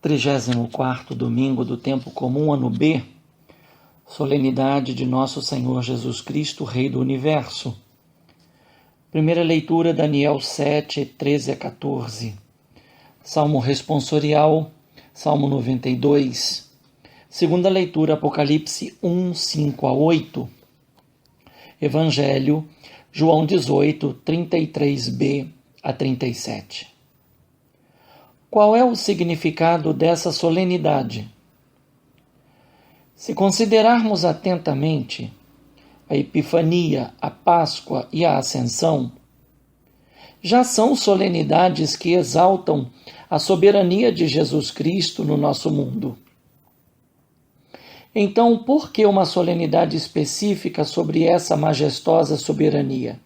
34º domingo do tempo comum, ano B, solenidade de nosso Senhor Jesus Cristo, Rei do Universo. Primeira leitura, Daniel 7, 13 a 14. Salmo responsorial, Salmo 92. Segunda leitura, Apocalipse 1, 5 a 8. Evangelho, João 18, 33b a 37. Qual é o significado dessa solenidade? Se considerarmos atentamente a Epifania, a Páscoa e a Ascensão, já são solenidades que exaltam a soberania de Jesus Cristo no nosso mundo. Então, por que uma solenidade específica sobre essa majestosa soberania?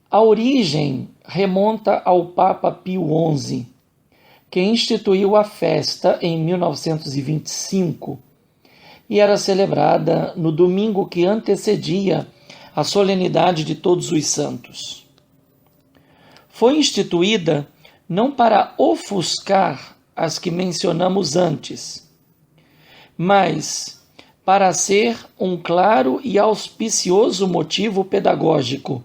A origem remonta ao Papa Pio XI, que instituiu a festa em 1925 e era celebrada no domingo que antecedia a solenidade de Todos os Santos. Foi instituída não para ofuscar as que mencionamos antes, mas para ser um claro e auspicioso motivo pedagógico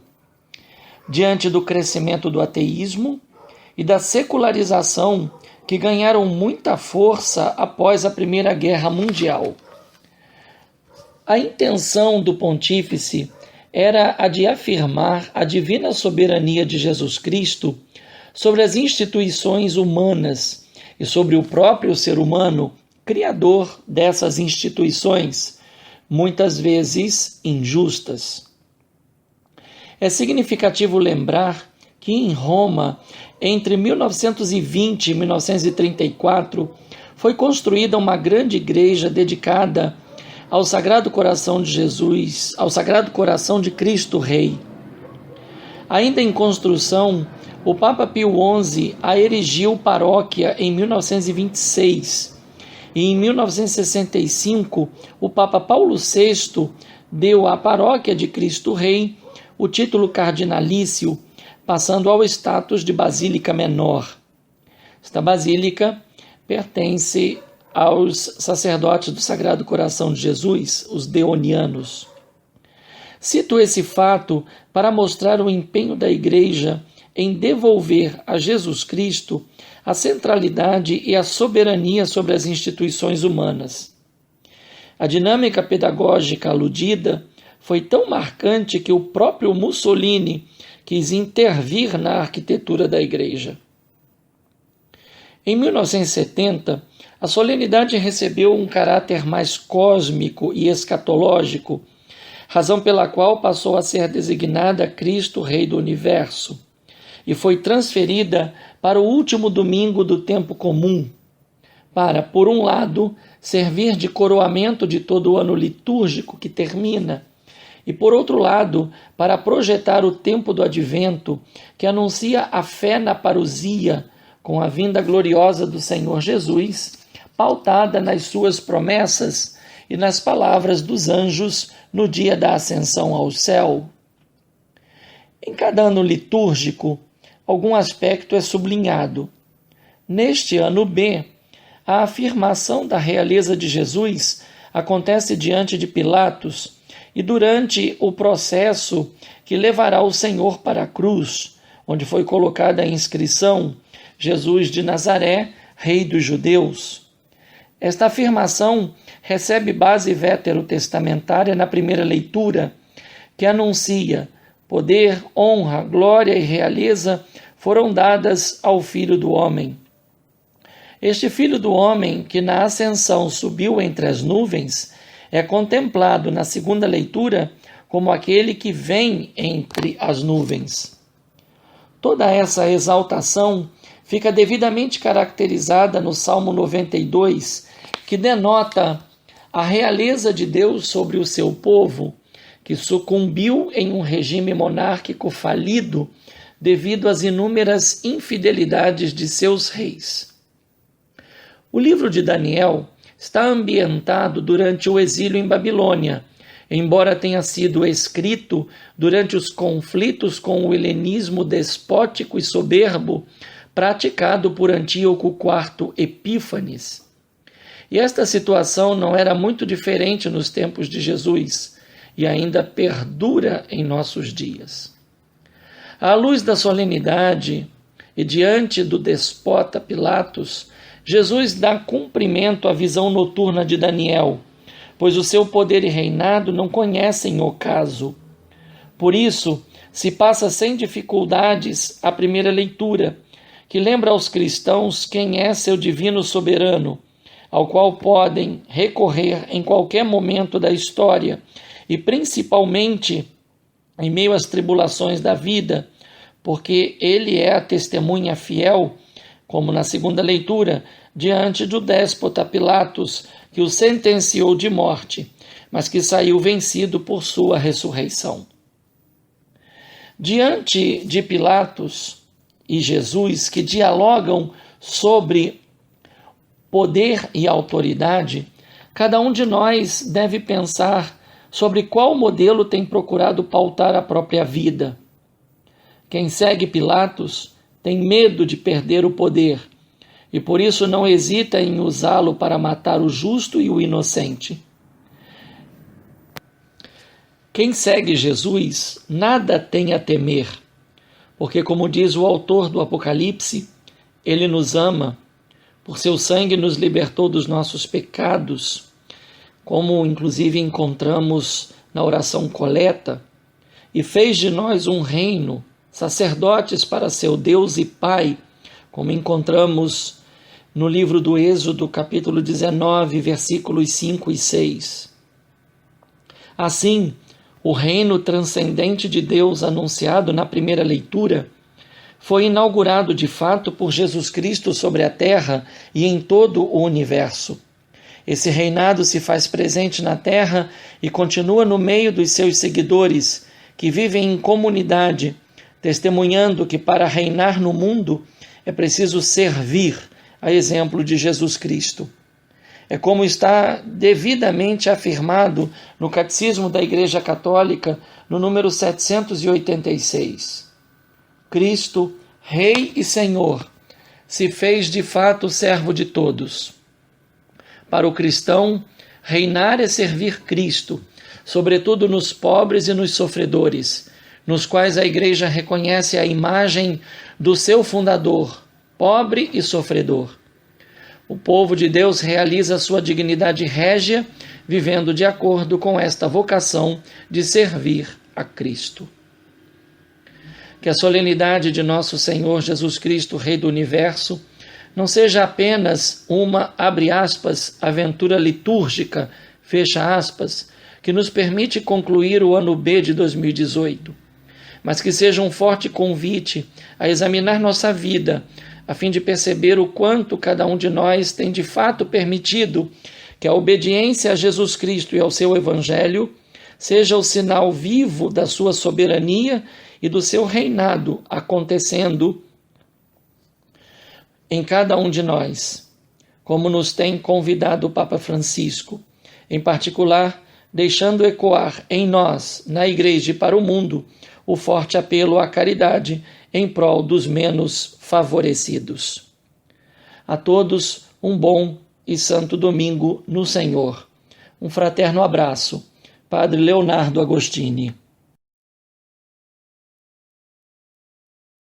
diante do crescimento do ateísmo e da secularização que ganharam muita força após a Primeira Guerra Mundial. A intenção do pontífice era a de afirmar a divina soberania de Jesus Cristo sobre as instituições humanas e sobre o próprio ser humano, criador dessas instituições, muitas vezes injustas. É significativo lembrar que em Roma, entre 1920 e 1934, foi construída uma grande igreja dedicada ao Sagrado Coração de Jesus, ao Sagrado Coração de Cristo Rei. Ainda em construção, o Papa Pio XI a erigiu paróquia em 1926 e em 1965 o Papa Paulo VI deu à paróquia de Cristo Rei o título cardinalício, passando ao status de basílica menor. Esta basílica pertence aos sacerdotes do Sagrado Coração de Jesus, os deonianos. Cito esse fato para mostrar o empenho da Igreja em devolver a Jesus Cristo a centralidade e a soberania sobre as instituições humanas. A dinâmica pedagógica aludida foi tão marcante que o próprio Mussolini quis intervir na arquitetura da Igreja. Em 1970, a solenidade recebeu um caráter mais cósmico e escatológico, razão pela qual passou a ser designada Cristo Rei do Universo, e foi transferida para o último domingo do tempo comum, para, por um lado, servir de coroamento de todo o ano litúrgico que termina, e, por outro lado, para projetar o tempo do advento, que anuncia a fé na parousia, com a vinda gloriosa do Senhor Jesus, pautada nas suas promessas e nas palavras dos anjos no dia da ascensão ao céu. Em cada ano litúrgico, algum aspecto é sublinhado. Neste ano B, a afirmação da realeza de Jesus acontece diante de Pilatos e durante o processo que levará o Senhor para a cruz, onde foi colocada a inscrição Jesus de Nazaré, Rei dos Judeus. Esta afirmação recebe base veterotestamentária na primeira leitura, que anuncia: poder, honra, glória e realeza foram dadas ao Filho do Homem. Este Filho do Homem, que na ascensão subiu entre as nuvens, é contemplado na segunda leitura como aquele que vem entre as nuvens. Toda essa exaltação fica devidamente caracterizada no Salmo 92, que denota a realeza de Deus sobre o seu povo, que sucumbiu em um regime monárquico falido devido às inúmeras infidelidades de seus reis. O livro de Daniel está ambientado durante o exílio em Babilônia, embora tenha sido escrito durante os conflitos com o helenismo despótico e soberbo praticado por Antíoco IV Epífanes. E esta situação não era muito diferente nos tempos de Jesus e ainda perdura em nossos dias. À luz da solenidade e diante do despota Pilatos, Jesus dá cumprimento à visão noturna de Daniel, pois o seu poder e reinado não conhecem ocaso. Por isso, se passa sem dificuldades a primeira leitura, que lembra aos cristãos quem é seu divino soberano, ao qual podem recorrer em qualquer momento da história e principalmente em meio às tribulações da vida, porque ele é a testemunha fiel, como na segunda leitura, diante do déspota Pilatos, que o sentenciou de morte, mas que saiu vencido por sua ressurreição. Diante de Pilatos e Jesus, que dialogam sobre poder e autoridade, cada um de nós deve pensar sobre qual modelo tem procurado pautar a própria vida. Quem segue Pilatos tem medo de perder o poder e por isso não hesita em usá-lo para matar o justo e o inocente. Quem segue Jesus nada tem a temer, porque, como diz o autor do Apocalipse, ele nos ama, por seu sangue nos libertou dos nossos pecados, como inclusive encontramos na oração coleta, e fez de nós um reino, sacerdotes para seu Deus e Pai, como encontramos no livro do Êxodo, capítulo 19, versículos 5 e 6. Assim, o reino transcendente de Deus anunciado na primeira leitura foi inaugurado de fato por Jesus Cristo sobre a terra e em todo o universo. Esse reinado se faz presente na terra e continua no meio dos seus seguidores, que vivem em comunidade, testemunhando que para reinar no mundo é preciso servir, a exemplo de Jesus Cristo. É como está devidamente afirmado no Catecismo da Igreja Católica, no número 786. Cristo, Rei e Senhor, se fez de fato servo de todos. Para o cristão, reinar é servir Cristo, sobretudo nos pobres e nos sofredores, nos quais a Igreja reconhece a imagem do seu fundador, pobre e sofredor. O povo de Deus realiza sua dignidade régia, vivendo de acordo com esta vocação de servir a Cristo. Que a solenidade de nosso Senhor Jesus Cristo, Rei do Universo, não seja apenas uma, abre aspas, aventura litúrgica, fecha aspas, que nos permite concluir o ano B de 2018, mas que seja um forte convite a examinar nossa vida, a fim de perceber o quanto cada um de nós tem de fato permitido que a obediência a Jesus Cristo e ao seu Evangelho seja o sinal vivo da sua soberania e do seu reinado acontecendo em cada um de nós, como nos tem convidado o Papa Francisco, em particular, deixando ecoar em nós, na Igreja e para o mundo, o forte apelo à caridade em prol dos menos favorecidos. A todos um bom e santo domingo no Senhor. Um fraterno abraço. Padre Leonardo Agostini.